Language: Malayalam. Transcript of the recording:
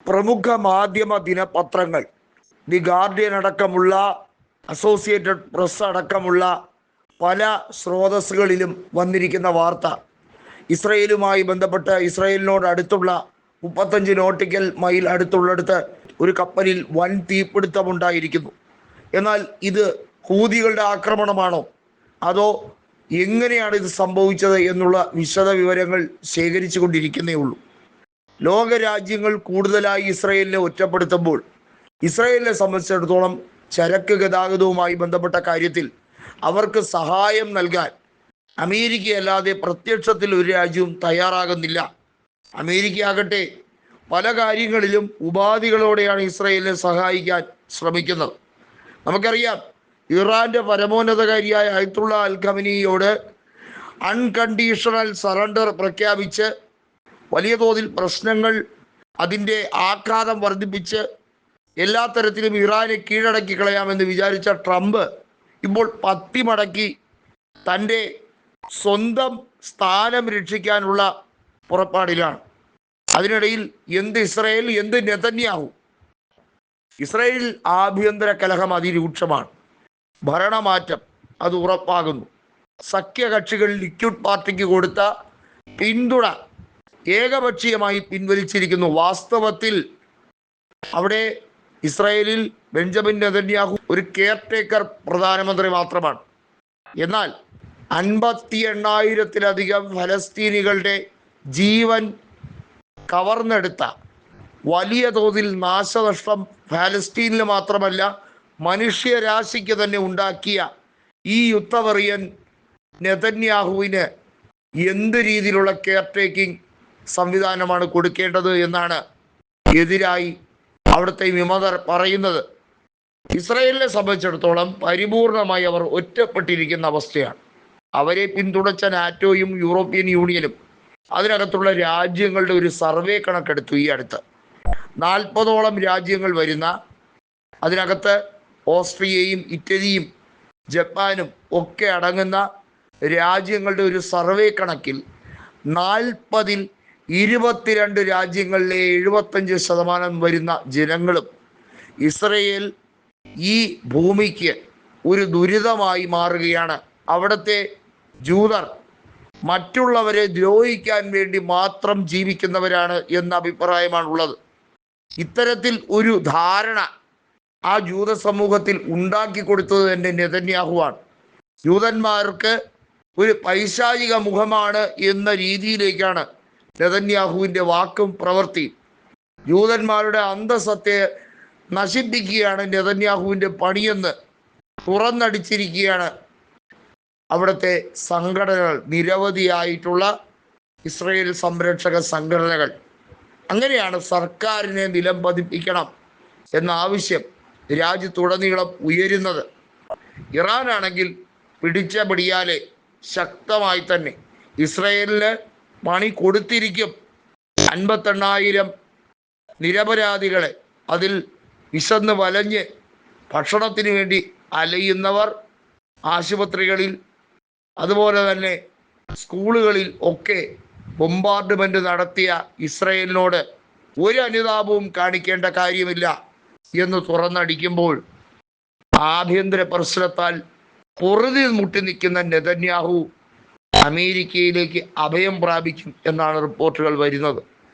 പ്രമുഖ മാധ്യമ ദിനപത്രങ്ങൾ, ദി ഗാർഡിയൻ അടക്കമുള്ള, അസോസിയേറ്റഡ് പ്രസ് അടക്കമുള്ള പല സ്രോതസ്സുകളിലും വന്നിരിക്കുന്ന വാർത്ത, ഇസ്രയേലുമായി ബന്ധപ്പെട്ട് ഇസ്രയേലിനോട് അടുത്തുള്ള 35 നോട്ടിക്കൽ മൈൽ അടുത്തുള്ളിടത്ത് ഒരു കപ്പലിൽ വൻ തീപിടുത്തമുണ്ടായിരിക്കുന്നു. എന്നാൽ ഇത് ഹൂതികളുടെ ആക്രമണമാണോ അതോ എങ്ങനെയാണ് ഇത് സംഭവിച്ചത് എന്നുള്ള വിശദ വിവരങ്ങൾ ശേഖരിച്ചു കൊണ്ടിരിക്കുന്നേ ഉള്ളൂ. ലോകരാജ്യങ്ങൾ കൂടുതലായി ഇസ്രയേലിനെ ഒറ്റപ്പെടുത്തുമ്പോൾ ഇസ്രയേലിനെ സംബന്ധിച്ചിടത്തോളം ചരക്ക് ഗതാഗതവുമായി ബന്ധപ്പെട്ട കാര്യത്തിൽ അവർക്ക് സഹായം നൽകാൻ അമേരിക്കയല്ലാതെ പ്രത്യക്ഷത്തിൽ ഒരു രാജ്യവും തയ്യാറാകുന്നില്ല. അമേരിക്കയാകട്ടെ പല കാര്യങ്ങളിലും ഉപാധികളോടെയാണ് ഇസ്രയേലിനെ സഹായിക്കാൻ ശ്രമിക്കുന്നത്. നമുക്കറിയാം, ഇറാന്റെ പരമോന്നതകാരിയായ അയത്തുള്ള അൽ ഖമനിയോട് അൺകണ്ടീഷണൽ സറണ്ടർ പ്രഖ്യാപിച്ച് വലിയ തോതിൽ പ്രശ്നങ്ങൾ, അതിൻ്റെ ആഘാതം വർദ്ധിപ്പിച്ച് എല്ലാ തരത്തിലും ഇറാനെ കീഴടക്കി കളയാമെന്ന് വിചാരിച്ച ട്രംപ് ഇപ്പോൾ പത്തി മടക്കി തൻ്റെ സ്വന്തം സ്ഥാനം രക്ഷിക്കാനുള്ള പുറപ്പാടിലാണ്. അതിനിടയിൽ എന്ത് ഇസ്രയേൽ, എന്ത് നെതന്യാഹു. ഇസ്രയേലിൽ ആഭ്യന്തര കലഹം അതിരൂക്ഷമാണ്. ഭരണമാറ്റം അത് ഉറപ്പാകുന്നു. സഖ്യകക്ഷികൾ ലിക്വിഡ് പാർട്ടിക്ക് കൊടുത്ത പിന്തുണ ഏകപക്ഷീയമായി പിൻവലിച്ചിരിക്കുന്നു. വാസ്തവത്തിൽ അവിടെ ഇസ്രായേലിൽ ബെഞ്ചമിൻ നെതന്യാഹു ഒരു കെയർടേക്കർ പ്രധാനമന്ത്രി മാത്രമാണ്. എന്നാൽ 58,000-ത്തിലധികം ഫലസ്തീനികളുടെ ജീവൻ കവർന്നെടുത്ത, വലിയ തോതിൽ നാശനഷ്ടം ഫലസ്തീനിൽ മാത്രമല്ല മനുഷ്യരാശിക്ക് തന്നെ ഉണ്ടാക്കിയ ഈ യുദ്ധവെറിയൻ നെതന്യാഹുവിന് എന്ത് രീതിയിലുള്ള കെയർടേക്കിംഗ് സംവിധാനമാണ് കൊടുക്കേണ്ടത് എന്നാണ് എതിരായി അവിടുത്തെ വിമതർ പറയുന്നത്. ഇസ്രായേലിനെ സംബന്ധിച്ചിടത്തോളം പരിപൂർണമായി അവർ ഒറ്റപ്പെട്ടിരിക്കുന്ന അവസ്ഥയാണ്. അവരെ പിന്തുണച്ച നാറ്റോയും യൂറോപ്യൻ യൂണിയനും അതിനകത്തുള്ള രാജ്യങ്ങളുടെ ഒരു സർവേ കണക്കെടുത്തു ഈ അടുത്ത്. 40ഓളം രാജ്യങ്ങൾ വരുന്ന, അതിനകത്ത് ഓസ്ട്രിയയും ഇറ്റലിയും ജപ്പാനും ഒക്കെ അടങ്ങുന്ന രാജ്യങ്ങളുടെ ഒരു സർവേ കണക്കിൽ 40-ൽ 22 രാജ്യങ്ങളിലെ 75% വരുന്ന ജനങ്ങളും ഇസ്രയേൽ ഈ ഭൂമിക്ക് ഒരു ദുരിതമായി മാറുകയാണ്. അവിടുത്തെ ജൂതർ മറ്റുള്ളവരെ ദ്രോഹിക്കാൻ വേണ്ടി മാത്രം ജീവിക്കുന്നവരാണ് എന്ന അഭിപ്രായമാണുള്ളത്. ഇത്തരത്തിൽ ഒരു ധാരണ ആ ജൂത സമൂഹത്തിൽ ഉണ്ടാക്കി കൊടുത്തത് തന്നെ നെതന്യാഹുവാണ്. ജൂതന്മാർക്ക് ഒരു പൈശാചിക മുഖമാണ് എന്ന രീതിയിലേക്കാണ് നെതന്യാഹുവിൻ്റെ വാക്കും പ്രവൃത്തിയും. ജൂതന്മാരുടെ അന്തസ്സത്തെ നശിപ്പിക്കുകയാണ് നെതന്യാഹുവിൻ്റെ പണിയെന്ന് തുറന്നടിച്ചിരിക്കുകയാണ് അവിടുത്തെ സംഘടനകൾ, നിരവധിയായിട്ടുള്ള ഇസ്രയേൽ സംരക്ഷക സംഘടനകൾ. അങ്ങനെയാണ് സർക്കാരിനെ നിലം പതിപ്പിക്കണം എന്ന ആവശ്യം രാജ്യത്തുടനീളം ഉയരുന്നത്. ഇറാനാണെങ്കിൽ പിടിച്ച പിടിയാലെ ശക്തമായി തന്നെ ഇസ്രയേലിന് പണി കൊടുത്തിരിക്കും. 58,000 നിരപരാധികളെ, അതിൽ വിശന്ന് വലഞ്ഞ് ഭക്ഷണത്തിന് വേണ്ടി അലയുന്നവർ, ആശുപത്രികളിൽ അതുപോലെ തന്നെ സ്കൂളുകളിൽ ഒക്കെ ബോംബാർഡ്മെന്റ് നടത്തിയ ഇസ്രയേലിനോട് ഒരു അനുതാപവും കാണിക്കേണ്ട കാര്യമില്ല എന്ന് തുറന്നടിക്കുമ്പോൾ ആഭ്യന്തര പ്രശ്നത്താൽ പൊറുതി മുട്ടി നിൽക്കുന്ന നെതന്യാഹു അമേരിക്കയിലേക്ക് അഭയം പ്രാപിക്കും എന്നാണ് റിപ്പോർട്ടുകൾ വരുന്നത്.